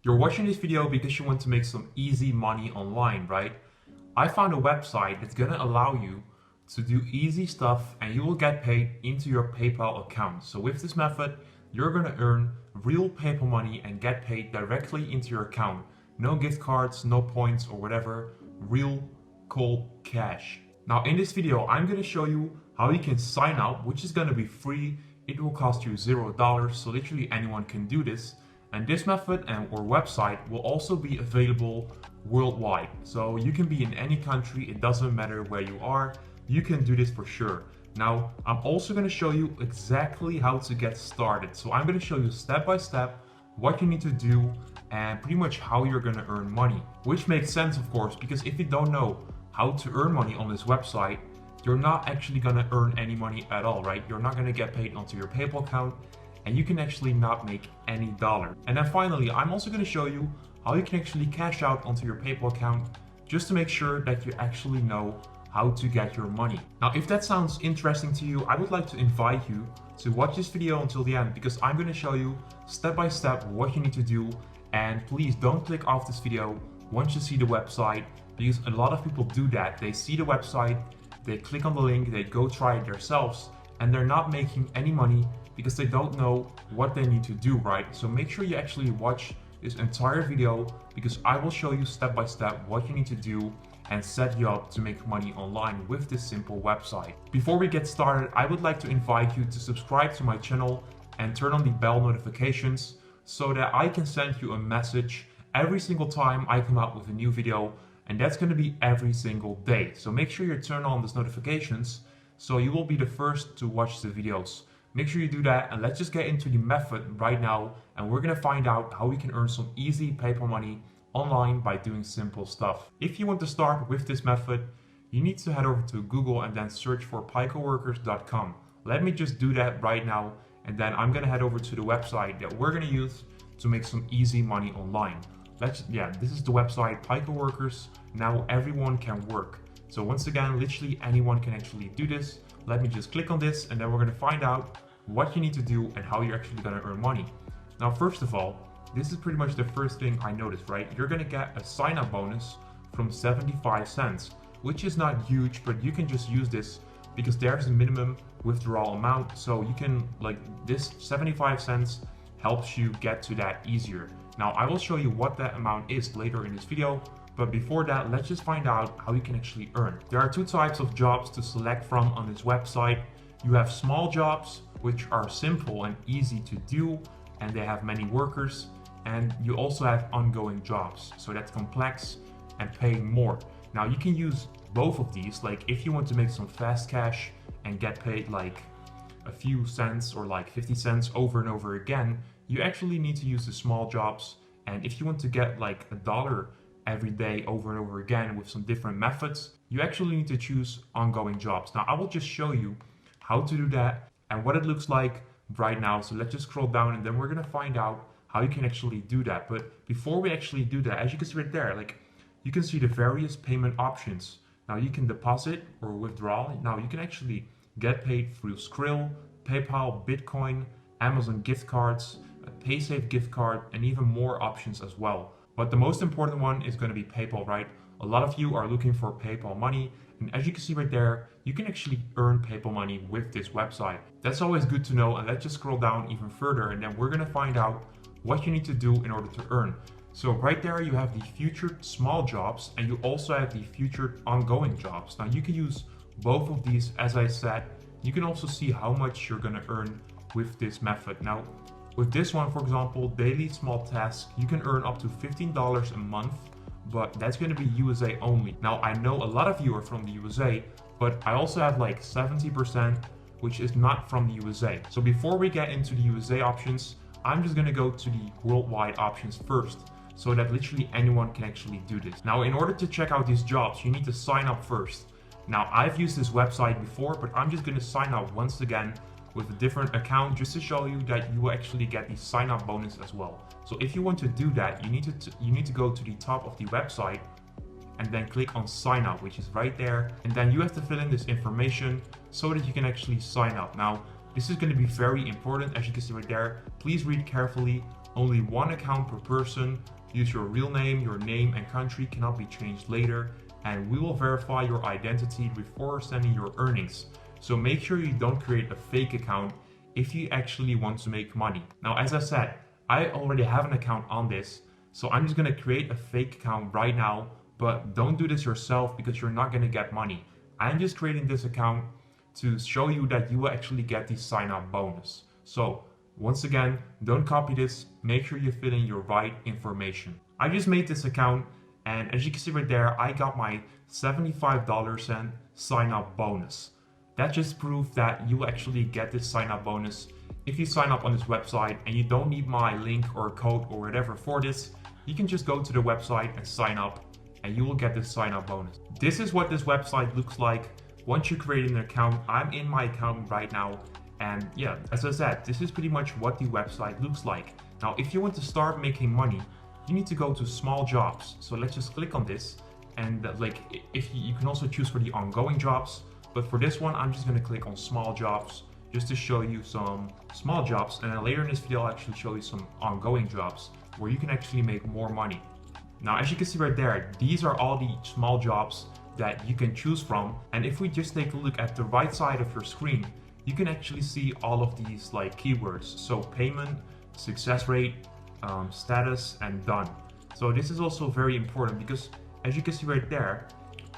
You're watching this video because you want to make some easy money online, right? I found a website that's gonna allow you to do easy stuff and you will get paid into your PayPal account. So with this method, you're gonna earn real PayPal money and get paid directly into your account. No gift cards, no points or whatever, real cold cash. Now in this video, I'm gonna show you how you can sign up, which is gonna be free. It will cost you $0, so literally anyone can do this. And this method or website will also be available worldwide. So you can be in any country, it doesn't matter where you are, you can do this for sure. Now, I'm also going to show you exactly how to get started. So I'm going to show you step by step what you need to do and pretty much how you're going to earn money. Which makes sense, of course, because if you don't know how to earn money on this website, you're not actually going to earn any money at all, right? You're not going to get paid onto your PayPal account, and you can actually not make any dollar. And then finally, I'm also going to show you how you can actually cash out onto your PayPal account just to make sure that you actually know how to get your money. Now, if that sounds interesting to you, I would like to invite you to watch this video until the end because I'm going to show you step by step what you need to do. And please don't click off this video once you see the website, because a lot of people do that. They see the website, they click on the link, they go try it themselves, and they're not making any money because they don't know what they need to do, right? So make sure you actually watch this entire video because I will show you step by step what you need to do and set you up to make money online with this simple website. Before we get started, I would like to invite you to subscribe to my channel and turn on the bell notifications so that I can send you a message every single time I come out with a new video, and that's going to be every single day. So make sure you turn on those notifications so you will be the first to watch the videos. Make sure you do that, and let's just get into the method right now, and we're gonna find out how we can earn some easy PayPal money online by doing simple stuff. If you want to start with this method, you need to head over to Google and then search for picoworkers.com. Let me just do that right now, and then I'm gonna head over to the website that we're gonna use to make some easy money online. This is the website Pico Workers. Now everyone can work. So once again, literally anyone can actually do this. Let me just click on this, and then we're going to find out what you need to do and how you're actually going to earn money. Now, first of all, this is pretty much the first thing I noticed, right? You're going to get a sign-up bonus from 75 cents, which is not huge, but you can just use this because there's a minimum withdrawal amount. So you can, this 75 cents helps you get to that easier. Now, I will show you what that amount is later in this video. But before that, let's just find out how you can actually earn. There are two types of jobs to select from on this website. You have small jobs, which are simple and easy to do, and they have many workers. And you also have ongoing jobs, so that's complex and paying more. Now you can use both of these, like if you want to make some fast cash and get paid like a few cents or like 50 cents over and over again, you actually need to use the small jobs. And if you want to get like $1 every day over and over again with some different methods, you actually need to choose ongoing jobs. Now I will just show you how to do that and what it looks like right now. So let's just scroll down, and then we're gonna find out how you can actually do that. But before we actually do that, as you can see right there, you can see the various payment options. Now you can deposit or withdraw. Now you can actually get paid through Skrill, PayPal, Bitcoin, Amazon gift cards, a PaySafe gift card, and even more options as well. But the most important one is going to be PayPal, right? A lot of you are looking for PayPal money, and as you can see right there, you can actually earn PayPal money with this website. That's always good to know, and let's just scroll down even further, and then we're going to find out what you need to do in order to earn. So right there you have the featured small jobs, and you also have the featured ongoing jobs. Now you can use both of these, as I said. You can also see how much you're going to earn with this method. Now, with this one, for example, daily small tasks, you can earn up to $15 a month, but that's going to be USA only. Now, I know a lot of you are from the USA, but I also have like 70%, which is not from the USA. So before we get into the USA options, I'm just going to go to the worldwide options first, so that literally anyone can actually do this. Now, in order to check out these jobs, you need to sign up first. Now, I've used this website before, but I'm just going to sign up once again with a different account just to show you that you will actually get the sign up bonus as well. So if you want to do that, you need to go to the top of the website and then click on sign up, which is right there. And then you have to fill in this information so that you can actually sign up. Now, this is going to be very important, as you can see right there. Please read carefully only one account per person. Use your real name, your name and country cannot be changed later, and we will verify your identity before sending your earnings. So make sure you don't create a fake account if you actually want to make money. Now, as I said, I already have an account on this, so I'm just gonna create a fake account right now, but don't do this yourself because you're not gonna get money. I'm just creating this account to show you that you will actually get the sign up bonus. So once again, don't copy this, make sure you fill in your right information. I just made this account, and as you can see right there, I got my $75 and sign up bonus. That just proves that you actually get this sign up bonus if you sign up on this website, and you don't need my link or code or whatever for this. You can just go to the website and sign up, and you will get this sign up bonus. This is what this website looks like once you create an account. I'm in my account right now, and yeah, as I said, this is pretty much what the website looks like. Now, if you want to start making money, you need to go to small jobs. So let's just click on this, and if you can also choose for the ongoing jobs, but for this one, I'm just gonna click on small jobs just to show you some small jobs, and then later in this video, I'll actually show you some ongoing jobs where you can actually make more money. Now, as you can see right there, these are all the small jobs that you can choose from. And if we just take a look at the right side of your screen, you can actually see all of these keywords. So payment, success rate, status, and done. So this is also very important because as you can see right there,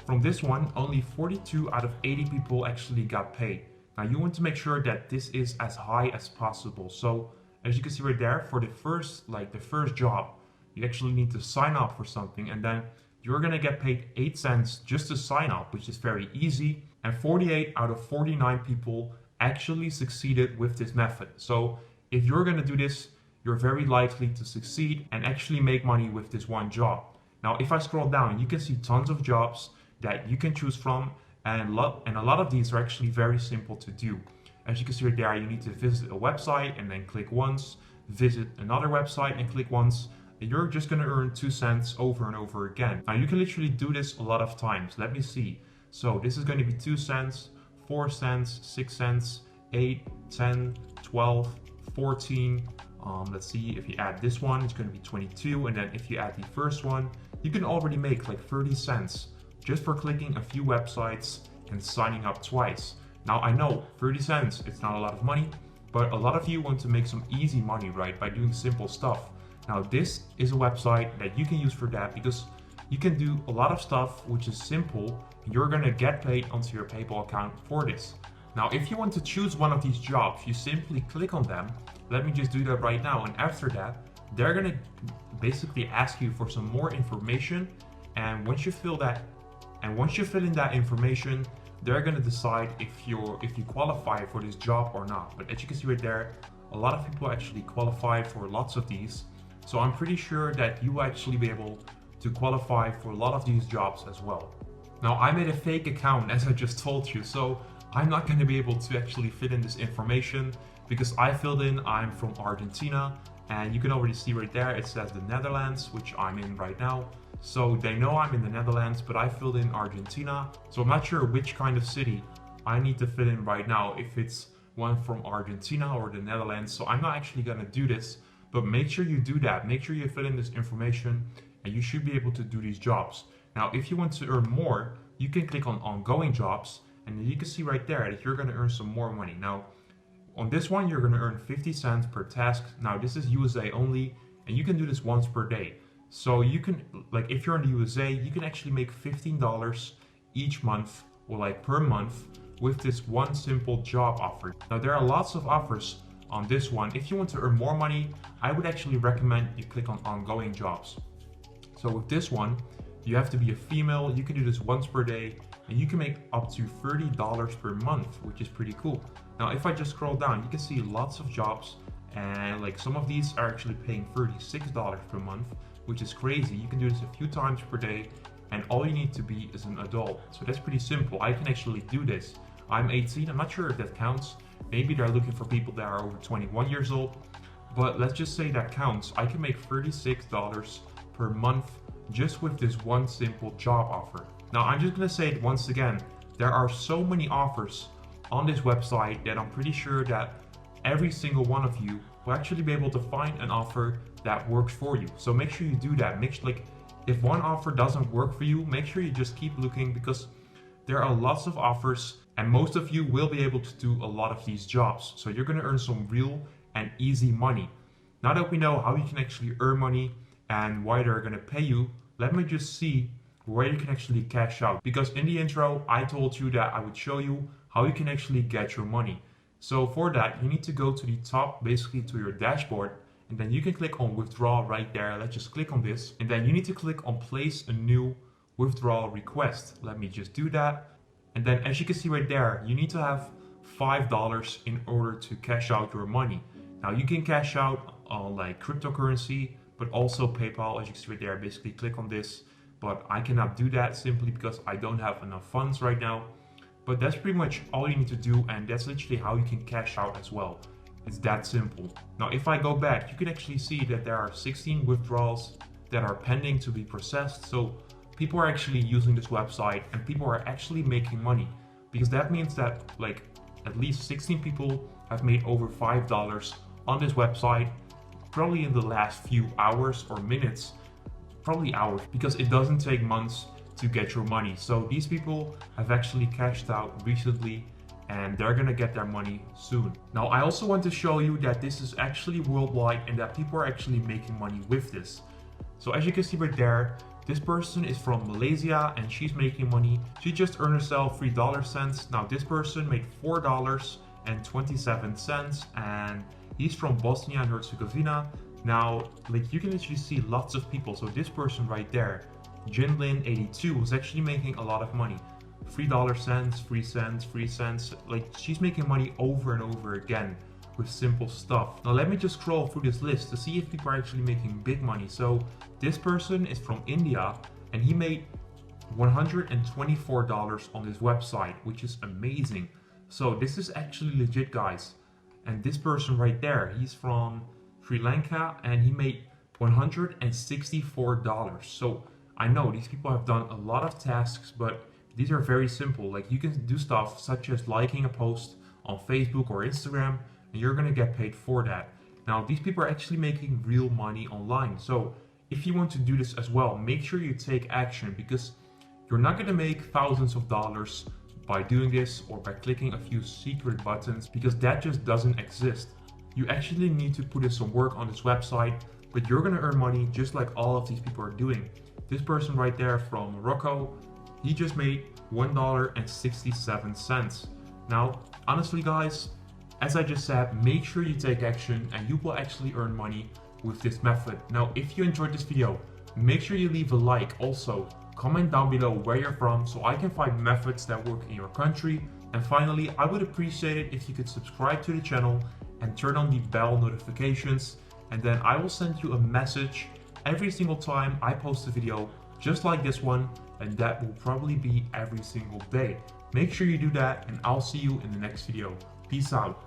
from this one, only 42 out of 80 people actually got paid. Now you want to make sure that this is as high as possible. So as you can see right there, for the first job, you actually need to sign up for something, and then you're gonna get paid 8 cents just to sign up, which is very easy. And 48 out of 49 people actually succeeded with this method. So if you're gonna do this, you're very likely to succeed and actually make money with this one job. Now, if I scroll down, you can see tons of jobs that you can choose from, and a lot of these are actually very simple to do. As you can see right there, you need to visit a website and then click once, visit another website and click once. You're just gonna earn 2 cents over and over again. Now you can literally do this a lot of times. Let me see. So this is gonna be 2 cents, 4 cents, 6 cents, 8, 10, 12, 14. Let's see, if you add this one, it's gonna be 22. And then if you add the first one, you can already make like 30 cents just for clicking a few websites and signing up twice. Now I know 30 cents, it's not a lot of money, but a lot of you want to make some easy money, right? By doing simple stuff. Now this is a website that you can use for that because you can do a lot of stuff which is simple, and you're gonna get paid onto your PayPal account for this. Now if you want to choose one of these jobs, you simply click on them. Let me just do that right now, and after that, they're gonna basically ask you for some more information, and once you fill in that information, they're gonna decide if you qualify for this job or not. But as you can see right there, a lot of people actually qualify for lots of these. So I'm pretty sure that you will actually be able to qualify for a lot of these jobs as well. Now I made a fake account, as I just told you, so I'm not going to be able to actually fit in this information because I filled in I'm from Argentina, and you can already see right there it says the Netherlands, which I'm in right now. So they know I'm in the Netherlands, but I filled in Argentina. So I'm not sure which kind of city I need to fit in right now, if it's one from Argentina or the Netherlands. So I'm not actually going to do this. But make sure you do that. Make sure you fill in this information, and you should be able to do these jobs. Now, if you want to earn more, you can click on ongoing jobs, and you can see right there that you're going to earn some more money. Now, on this one, you're going to earn 50 cents per task. Now, this is USA only, and you can do this once per day. So you can, if you're in the USA, you can actually make $15 each month, or per month, with this one simple job offer. Now, there are lots of offers on this one. If you want to earn more money, I would actually recommend you click on ongoing jobs. So with this one, you have to be a female, you can do this once per day, and you can make up to $30 per month, which is pretty cool. Now if I just scroll down, you can see lots of jobs, and some of these are actually paying $36 per month, which is crazy. You can do this a few times per day, and all you need to be is an adult. So that's pretty simple. I can actually do this. I'm 18, I'm not sure if that counts. Maybe they're looking for people that are over 21 years old, but let's just say that counts. I can make $36 per month just with this one simple job offer. Now I'm just gonna say it once again, there are so many offers on this website that I'm pretty sure that every single one of you will actually be able to find an offer that works for you. So make sure you do that. If one offer doesn't work for you, make sure you just keep looking, because there are lots of offers and most of you will be able to do a lot of these jobs. So you're going to earn some real and easy money. Now that we know how you can actually earn money and why they're going to pay you, let me just see where you can actually cash out. Because in the intro, I told you that I would show you how you can actually get your money. So for that, you need to go to the top, basically to your dashboard, and then you can click on withdrawal right there. Let's just click on this. And then you need to click on place a new withdrawal request. Let me just do that. And then as you can see right there, you need to have $5 in order to cash out your money. Now you can cash out on like cryptocurrency, but also PayPal, as you can see right there. Basically click on this, but I cannot do that simply because I don't have enough funds right now. But that's pretty much all you need to do, and that's literally how you can cash out as well. It's that simple. Now if I go back, you can actually see that there are 16 withdrawals that are pending to be processed. So people are actually using this website and people are actually making money, because that means that like at least 16 people have made over $5 on this website, probably in the last few hours or minutes, probably hours, because it doesn't take months to get your money. So these people have actually cashed out recently and they're gonna get their money soon. Now I also want to show you that this is actually worldwide and that people are actually making money with this. So as you can see right there, this person is from Malaysia and she's making money. She just earned herself $3. Now this person made $4.27 and he's from Bosnia and Herzegovina. Now, like you can actually see lots of people. So this person right there, Jinlin82, was actually making a lot of money. $3, 3 cents, 3 cents. Like she's making money over and over again with simple stuff. Now let me just scroll through this list to see if people are actually making big money. So this person is from India and he made $124 on this website, which is amazing. So this is actually legit, guys. And this person right there, he's from Sri Lanka and he made $164. So I know these people have done a lot of tasks, but these are very simple. Like you can do stuff such as liking a post on Facebook or Instagram, and you're gonna get paid for that. Now these people are actually making real money online. So if you want to do this as well, make sure you take action, because you're not gonna make thousands of dollars by doing this or by clicking a few secret buttons, because that just doesn't exist. You actually need to put in some work on this website, but you're gonna earn money just like all of these people are doing. This person right there from Morocco, he just made $1.67. Now, honestly guys, as I just said, make sure you take action and you will actually earn money with this method. Now, if you enjoyed this video, make sure you leave a like. Also, comment down below where you're from so I can find methods that work in your country. And finally, I would appreciate it if you could subscribe to the channel and turn on the bell notifications, and then I will send you a message every single time I post a video just like this one, and that will probably be every single day. Make sure you do that, and I'll see you in the next video. Peace out.